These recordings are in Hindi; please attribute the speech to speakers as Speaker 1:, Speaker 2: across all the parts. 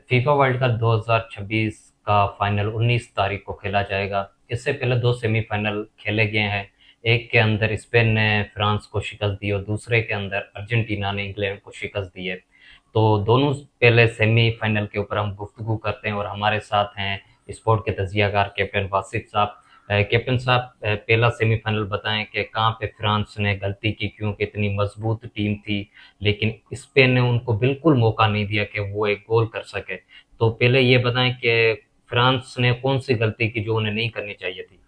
Speaker 1: फीफा वर्ल्ड कप 2026 का फाइनल 19 तारीख को खेला जाएगा। इससे पहले दो सेमीफाइनल खेले गए हैं। एक के अंदर स्पेन ने फ्रांस को शिकस्त दी और दूसरे के अंदर अर्जेंटीना ने इंग्लैंड को शिकस्त दी है। तो दोनों पहले सेमीफाइनल के ऊपर हम गुफ्तगू करते हैं और हमारे साथ हैं स्पोर्ट के तजियाकार कैप्टन वासिफ साहब। कैप्टन साहब, पहला सेमीफाइनल बताएं कि कहाँ पे फ्रांस ने गलती की, क्योंकि इतनी मजबूत टीम थी लेकिन स्पेन ने उनको बिल्कुल मौका नहीं दिया कि वो एक गोल कर सके। तो पहले ये बताएं कि फ्रांस ने कौन सी गलती की जो उन्हें नहीं करनी चाहिए थी।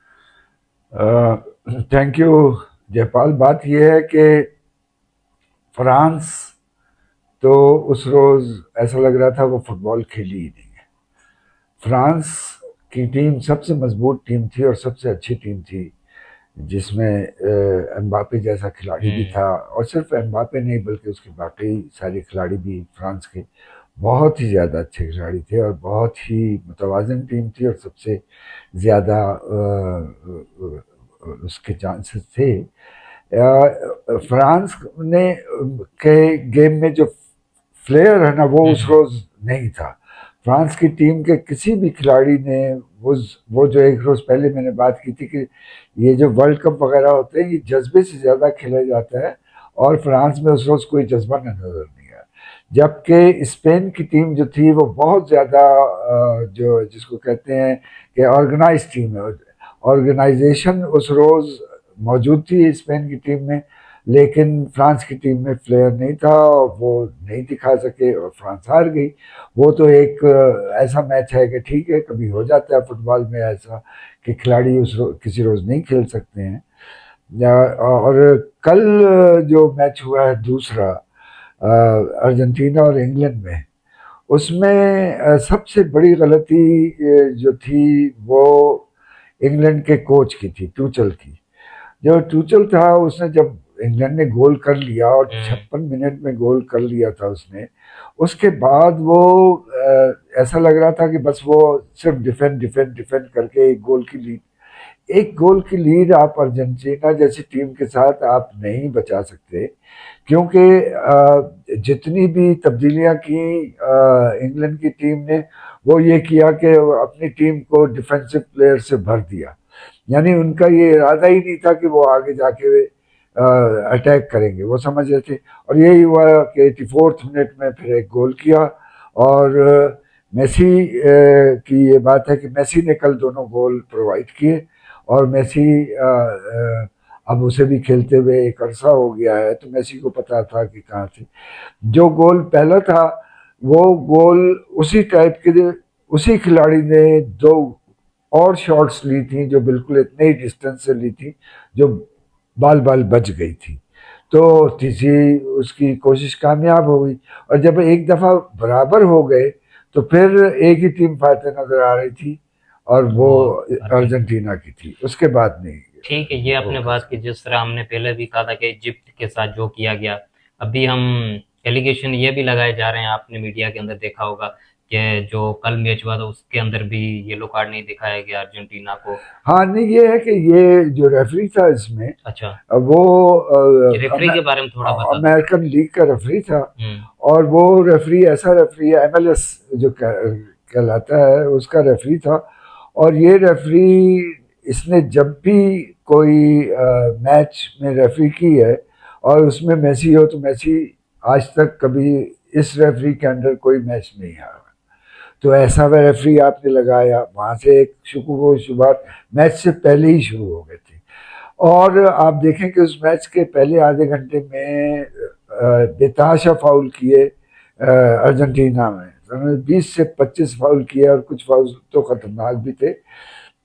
Speaker 2: Thank you Jaipal. बात यह है कि फ्रांस तो उस रोज ऐसा लग रहा था वो फुटबॉल खेली ही नहीं है। फ्रांस की टीम सबसे मजबूत टीम थी और सबसे अच्छी टीम थी, जिसमें एम्बापे जैसा खिलाड़ी भी
Speaker 1: हम्म।
Speaker 2: था, और सिर्फ एम्बापे नहीं बल्कि उसके बाकी सारे खिलाड़ी भी फ्रांस के बहुत ही ज़्यादा अच्छे खिलाड़ी थे और बहुत ही मुतवाज़न टीम थी और सबसे ज़्यादा उसके चांसेस थे। फ्रांस ने के गेम में जो फ्लेयर है ना वो उस
Speaker 1: हम्म।
Speaker 2: रोज नहीं था। फ्रांस की टीम के किसी भी खिलाड़ी ने वो जो एक रोज पहले मैंने बात की थी कि ये जो वर्ल्ड कप वगैरह होते हैं ये जज्बे से ज़्यादा खेला जाता है, और फ्रांस में उस रोज कोई जज्बा नजर नहीं आया। जबकि स्पेन की टीम जो थी वो बहुत ज़्यादा जो जिसको कहते हैं कि ऑर्गेनाइज टीम है, ऑर्गेनाइजेशन उस रोज मौजूद थी स्पेन की टीम में, लेकिन फ्रांस की टीम में फ्लेयर नहीं था और वो नहीं दिखा सके और फ्रांस हार गई। वो तो एक ऐसा मैच है कि ठीक है, कभी हो जाता है फुटबॉल में ऐसा कि खिलाड़ी किसी रोज नहीं खेल सकते हैं। और कल जो मैच हुआ है दूसरा अर्जेंटीना और इंग्लैंड में, उसमें सबसे बड़ी गलती जो थी वो इंग्लैंड के कोच की थी, टूचल की। जो टूचल था उसने जब इंग्लैंड ने गोल कर लिया और
Speaker 1: हम्म।
Speaker 2: 56 मिनट में गोल कर लिया था उसने, उसके बाद वो ऐसा लग रहा था कि बस वो सिर्फ डिफेंड डिफेंड डिफेंड करके एक गोल की लीड आप अर्जेंटीना जैसी टीम के साथ आप नहीं बचा सकते, क्योंकि जितनी भी तब्दीलियां की इंग्लैंड की टीम ने, वो ये किया कि अपनी टीम को डिफेंसिव प्लेयर से भर दिया। यानी उनका ये इरादा ही नहीं था कि वो आगे जाके अटैक करेंगे, वो समझ रहे थे। और यही हुआ कि 84 मिनट में फिर एक गोल किया। और मेसी की ये बात है कि मेसी ने कल दोनों गोल प्रोवाइड किए, और मेसी अब उसे भी खेलते हुए एक अरसा हो गया है, तो मेसी को पता था कि कहाँ से जो गोल पहला था वो गोल उसी टाइप के, उसी खिलाड़ी ने दो और शॉट्स ली थी जो बिल्कुल इतने ही डिस्टेंस से ली थी, जो बाल बाल बच गई थी। तो तीसरी उसकी कोशिश कामयाब हो गई, और जब एक दफा बराबर हो गए तो फिर एक ही टीम फायदे नजर आ रही थी, और वो
Speaker 1: वो अर्जेंटीना।
Speaker 2: अर्जेंटीना की थी, उसके बाद नहीं
Speaker 1: ठीक है, ये आपने
Speaker 2: होगा।
Speaker 1: बात की जिस तरह हमने पहले भी कहा था कि इजिप्ट के साथ जो किया गया। अभी हम एलिगेशन ये भी लगाए जा रहे हैं, आपने मीडिया के अंदर देखा होगा कि जो कल मैच हुआ था उसके अंदर भी येलो कार्ड नहीं दिखाया गया अर्जेंटीना को।
Speaker 2: हाँ, नहीं, ये है कि ये जो रेफरी था इसमें,
Speaker 1: अच्छा,
Speaker 2: वो
Speaker 1: ये रेफरी के बारे में थोड़ा बता दो।
Speaker 2: अमेरिकन लीग का रेफरी था।
Speaker 1: हम्म।
Speaker 2: और वो रेफरी ऐसा रेफरी है, MLS जो कहलाता है उसका रेफरी था। और ये रेफरी, इसने जब भी कोई मैच में रेफरी की है और उसमें मेसी हो, तो मेसी आज तक कभी इस रेफरी के अंडर कोई मैच नहीं हारा। तो ऐसा वह रेफरी आपने लगाया, वहां से एक शुरुआत मैच से पहले ही शुरू हो गई थी। और आप देखें कि उस मैच के पहले आधे घंटे में बेतहाशा फाउल किए अर्जेंटीना में, उन्होंने 20 से 25 फाउल किए, और कुछ फाउल तो खतरनाक भी थे।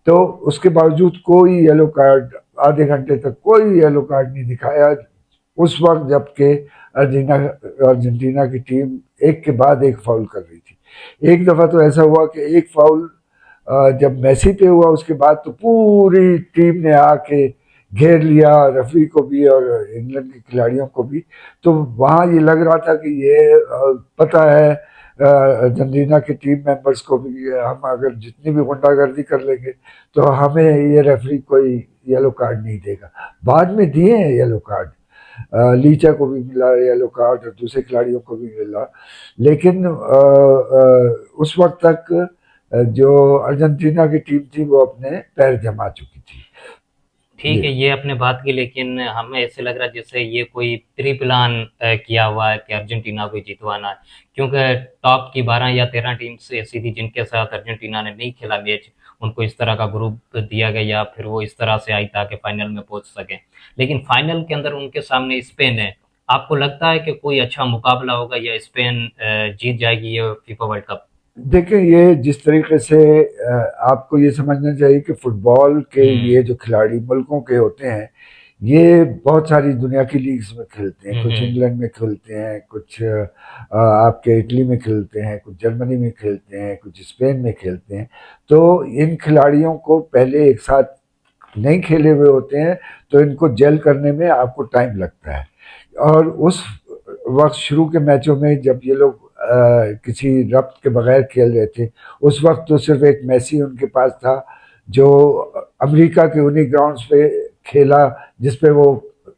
Speaker 2: तो उसके बावजूद कोई येलो कार्ड, आधे घंटे तक कोई येलो कार्ड नहीं दिखाया, उस वक्त जबकि अर्जेंटीना अर्जेंटीना की टीम एक के बाद एक फाउल कर रही थी। एक दफा तो ऐसा हुआ कि एक फाउल जब मेसी पे हुआ उसके बाद तो पूरी टीम ने आके घेर लिया रेफरी को भी और इंग्लैंड के खिलाड़ियों को भी। तो वहाँ ये लग रहा था कि ये पता है अर्जेंटीना के टीम मेंबर्स को भी कि हम अगर जितनी भी गुंडागर्दी कर लेंगे तो हमें ये रेफरी कोई येलो कार्ड नहीं देगा। बाद में दिए हैं येलो कार्ड, लीचा को भी मिला येलो कार्ड और दूसरे खिलाड़ियों को भी मिला। लेकिन उस वक्त तक जो अर्जेंटीना की टीम थी वो अपने पैर जमा चुकी थी।
Speaker 1: ठीक
Speaker 2: ये
Speaker 1: है, ये अपने बात की, लेकिन हमें ऐसे लग रहा है जैसे ये कोई प्री प्लान किया हुआ है कि अर्जेंटीना को जितवाना है, क्योंकि टॉप की 12 या 13 टीम्स ऐसी थी जिनके साथ अर्जेंटीना ने नहीं खेला मैच, उनको इस तरह का ग्रुप दिया गया या फिर वो इस तरह से आई ताकि फाइनल में पहुंच सके। लेकिन फाइनल के अंदर उनके सामने स्पेन है। आपको लगता है कि कोई अच्छा मुकाबला होगा या स्पेन जीत जाएगी ये फीफा वर्ल्ड कप?
Speaker 2: देखिए, ये जिस तरीके से आपको ये समझना चाहिए कि फुटबॉल के
Speaker 1: हम्म।
Speaker 2: ये जो खिलाड़ी मुल्कों के होते हैं, ये बहुत सारी दुनिया की लीग्स में खेलते हैं। कुछ
Speaker 1: हम्म।
Speaker 2: इंग्लैंड में खेलते हैं, कुछ आपके इटली में खेलते हैं, कुछ जर्मनी में खेलते हैं, कुछ स्पेन में खेलते हैं। तो इन खिलाड़ियों को पहले एक साथ नहीं खेले हुए होते हैं, तो इनको जेल करने में आपको टाइम लगता है। और उस वक्त शुरू के मैचों में जब ये लोग किसी रब्त के बगैर खेल रहे थे, उस वक्त तो सिर्फ एक मेसी उनके पास था जो अमेरिका के उन्हीं ग्राउंड्स पे खेला जिस पे वो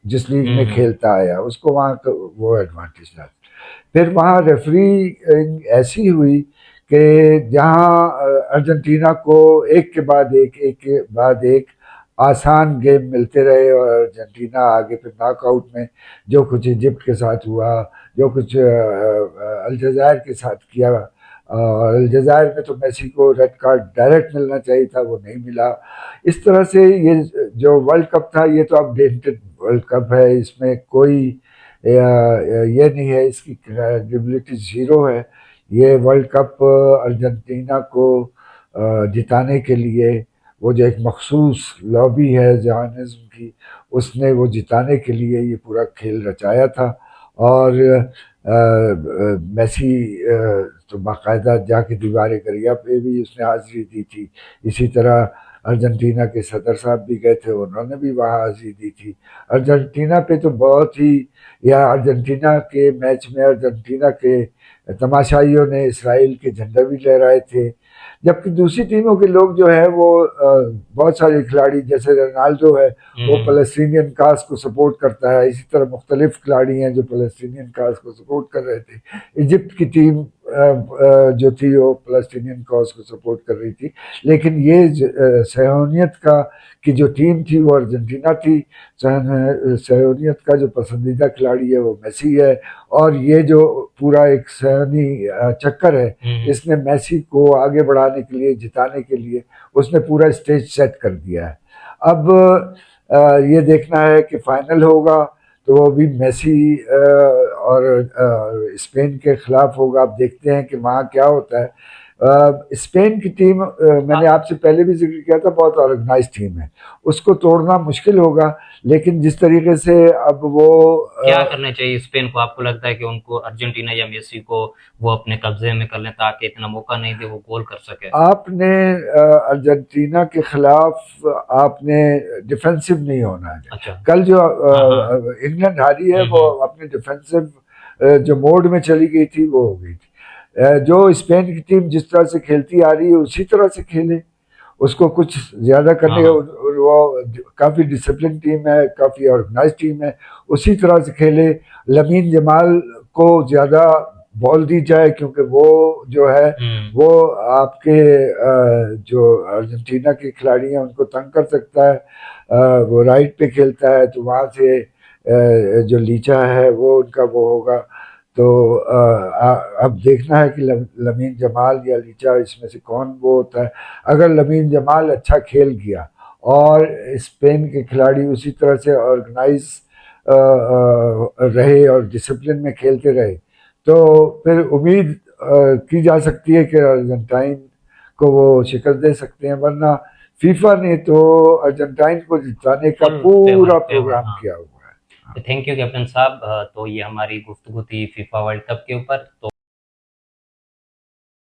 Speaker 2: जिस लीग में
Speaker 1: हम्म।
Speaker 2: खेलता आया, उसको वहाँ वो एडवांटेज था। फिर वहाँ रेफरी ऐसी हुई कि जहाँ अर्जेंटीना को एक के बाद एक आसान गेम मिलते रहे और अर्जेंटीना आगे फिर नॉकआउट में जो कुछ इजिप्ट के साथ हुआ, जो कुछ अल्जायर के साथ किया, और अल्जायर में तो मेसी को रेड कार्ड डायरेक्ट मिलना चाहिए था, वो नहीं मिला। इस तरह से ये जो वर्ल्ड कप था ये तो अपडेटेड वर्ल्ड कप है, इसमें कोई ये नहीं है, इसकी क्रेडिबिलिटी ज़ीरो है। ये वर्ल्ड कप अर्जेंटीना को जिताने के लिए वो जो एक मखसूस लॉबी है जहानिज्म की, उसने वो जिताने के लिए ये पूरा खेल रचाया था। और मेसी तो बाकायदा जाके दीवार गरिया पे भी उसने हाजिरी दी थी। इसी तरह अर्जेंटीना के सदर साहब भी गए थे, उन्होंने भी वहाँ हाजिरी दी थी। अर्जेंटीना पे तो बहुत ही, या अर्जेंटीना के मैच में अर्जेंटीना के तमाशाइयों ने इसराइल के झंडे भी लहराए थे। जबकि दूसरी टीमों के लोग जो है वो बहुत सारे खिलाड़ी जैसे रोनाल्डो है, वो
Speaker 1: हम्म।
Speaker 2: फ़लस्तीनियन काज़ को सपोर्ट करता है। इसी तरह मुख्तलिफ खिलाड़ी हैं जो फ़लस्तीनियन काज़ को सपोर्ट कर रहे थे। इजिप्ट की टीम जो थी वो फ़लस्तीनियन काज़ को सपोर्ट कर रही थी। लेकिन ये सहूनियत का की जो टीम थी वो अर्जेंटीना थी। सहूनियत का जो पसंदीदा खिलाड़ी है वो मेसी है। और ये जो पूरा एक सहनी चक्कर है,
Speaker 1: हम्म।
Speaker 2: इसने मेसी को आगे बढ़ाने के लिए, जिताने के लिए उसने पूरा स्टेज सेट कर दिया है। अब ये देखना है कि फाइनल होगा तो वो भी मेसी और स्पेन के खिलाफ होगा। अब देखते हैं कि वहाँ क्या होता है। स्पेन की टीम मैंने आपसे पहले भी जिक्र किया था, बहुत ऑर्गेनाइज टीम है, उसको तोड़ना मुश्किल होगा। लेकिन जिस तरीके से अब वो
Speaker 1: क्या करना चाहिए स्पेन को? आपको लगता है कि उनको अर्जेंटीना या मेसी को वो अपने कब्जे में कर लें ताकि इतना मौका नहीं दे वो गोल कर सके?
Speaker 2: आपने अर्जेंटीना के खिलाफ आपने डिफेंसिव नहीं होना है।
Speaker 1: अच्छा।
Speaker 2: कल जो
Speaker 1: हाँ, हाँ।
Speaker 2: इंग्लैंड हारी है वो
Speaker 1: हम्म।
Speaker 2: अपने डिफेंसिव जो मोड में चली गई थी वो हो गई थी। जो स्पेन की टीम जिस तरह से खेलती आ रही है उसी तरह से खेले, उसको कुछ ज्यादा
Speaker 1: हाँ,
Speaker 2: करने का,
Speaker 1: हाँ।
Speaker 2: वो काफी डिसिप्लिन टीम है, काफी ऑर्गेनाइज टीम है, उसी तरह से खेले। लमीन जमाल को ज्यादा बॉल दी जाए क्योंकि वो जो है
Speaker 1: हम्म।
Speaker 2: वो आपके जो अर्जेंटीना के खिलाड़ी हैं उनको तंग कर सकता है। वो राइट पे खेलता है तो वहाँ से जो लीचा है वो उनका वो होगा। तो अब देखना है कि लमीन जमाल या लीचा इसमें से कौन वो होता है। अगर लमीन जमाल अच्छा खेल गया और स्पेन के खिलाड़ी उसी तरह से ऑर्गेनाइज रहे और डिसिप्लिन में खेलते रहे तो फिर उम्मीद की जा सकती है कि अर्जेंटाइन को वो शिकस्त दे सकते हैं। वरना फीफा ने तो अर्जेंटाइन को जिताने का
Speaker 1: फुल फेवर
Speaker 2: पूरा
Speaker 1: फेवर,
Speaker 2: प्रोग्राम
Speaker 1: हाँ।
Speaker 2: किया हुआ है।
Speaker 1: थैंक यू कैप्टन साहब। तो ये हमारी गुफ्तगू थी फीफा वर्ल्ड कप के ऊपर। तो